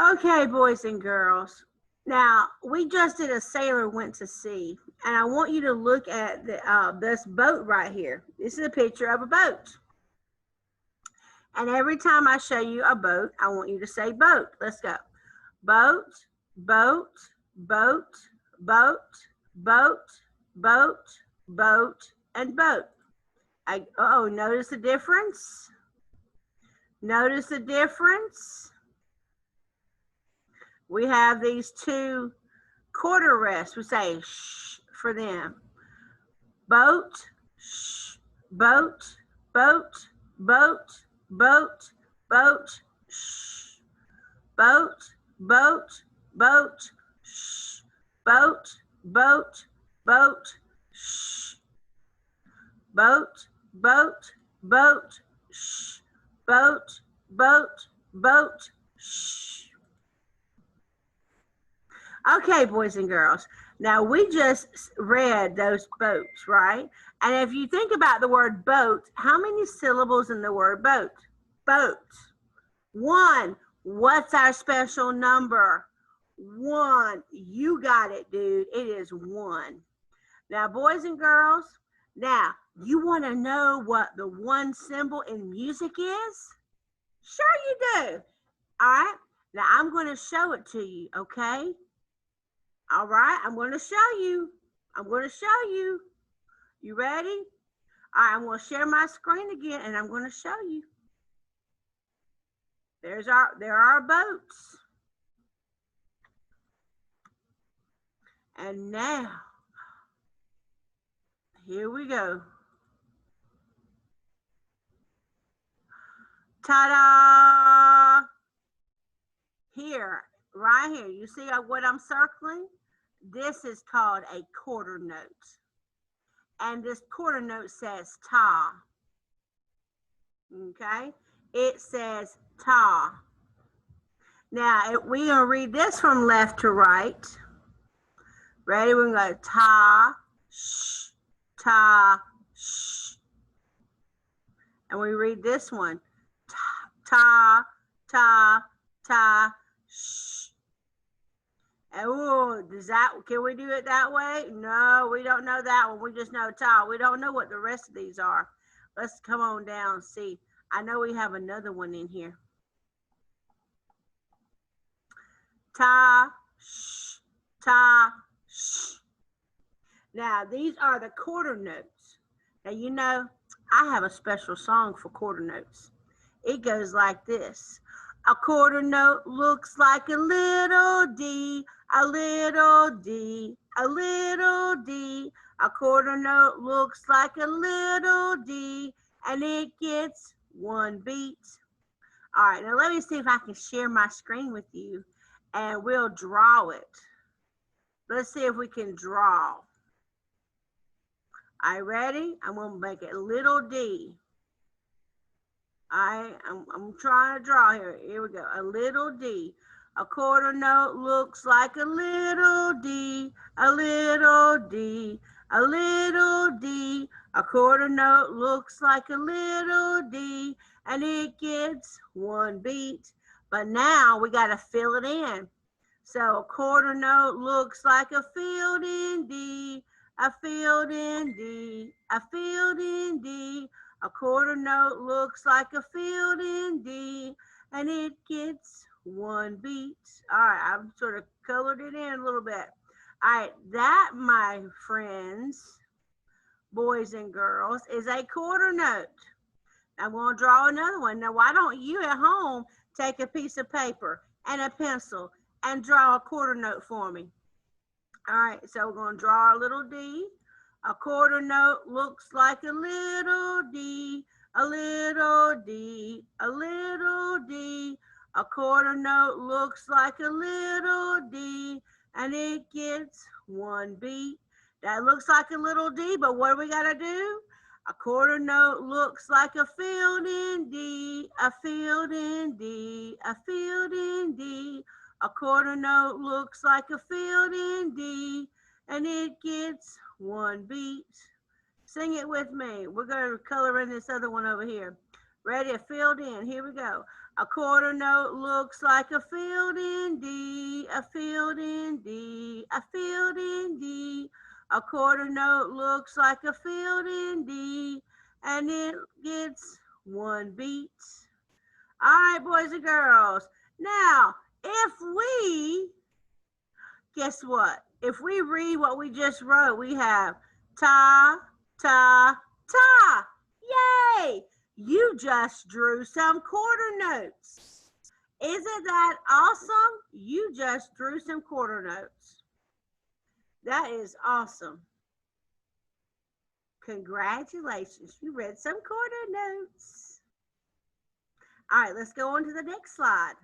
Okay, boys and girls. Now, we just did a sailor went to sea, and I want you to look at this boat right here. This is a picture of a boat. And every time I show you a boat, I want you to say boat. Let's go. Boat, boat, boat, boat, boat, boat, boat, and boat. Notice the difference? Notice the difference? We have these two quarter rests. We say shh for them. Boat, shh, boat, boat, boat, boat, boat, shh. Boat, boat, boat, shh. Boat, boat, boat, shh. Boat, boat, boat, shh. Boat, boat, boat, shh. Okay, boys and girls. Now we just read those boats, right? And if you think about the word boat, how many syllables in the word boat? Boat. One. What's our special number? One. You got it, dude. It is one. Now, boys and girls, now you want to know what the one symbol in music is? Sure you do. All right. Now I'm going to show it to you, okay? All right, I'm going to show you. I'm going to show you. You ready? All right, I'm going to share my screen again, and I'm going to show you. There are our boats. And now, here we go. Ta-da! Here, right here, you see what I'm circling? This is called a quarter note. And this quarter note says ta. Okay? It says ta. Now, we're going to read this from left to right. Ready? We're going to go ta, sh, ta, sh. And we read this one. Ta, ta, ta, sh. Oh, can we do it that way? No, we don't know that one. We just know ta. We don't know what the rest of these are. Let's come on down and see. I know we have another one in here. Ta, sh, ta, sh. Now, these are the quarter notes. Now, you know, I have a special song for quarter notes. It goes like this. A quarter note looks like a little D, a little D, a little D. A quarter note looks like a little D, and it gets one beat. All right, now let me see if I can share my screen with you, and we'll draw it. Let's see if we can draw. All right, ready? I'm going to make it a little D. I'm trying to draw here. Here we go. A little D. A quarter note looks like a little D, a little D, a little D. A quarter note looks like a little D, and it gets one beat. But now we got to fill it in. So a quarter note looks like a filled in D, a filled in D, a filled in D. A quarter note looks like a filled in D, and it gets one beat. All right, I've sort of colored it in a little bit. All right, that, my friends, boys and girls, is a quarter note. I'm going to draw another one. Now, why don't you at home take a piece of paper and a pencil and draw a quarter note for me? All right, so we're going to draw a little D. A quarter note looks like a little D, a little D, a little D. A quarter note looks like a little D, and it gets one beat. That looks like a little D, but what do we got to do? A quarter note looks like a filled in D, a filled in D, a filled in D. A quarter note looks like a filled in D, and it gets one beat. Sing it with me. We're going to color in this other one over here. Ready? A filled in. Here we go. A quarter note looks like a filled in D, a filled in D, a filled in D. A quarter note looks like a filled in D, and it gets one beat. All right, boys and girls. Now, if we, guess what? If we read what we just wrote, we have ta, ta, ta. Yay! You just drew some quarter notes. Isn't that awesome? You just drew some quarter notes. That is awesome. Congratulations. You read some quarter notes. All right, let's go on to the next slide.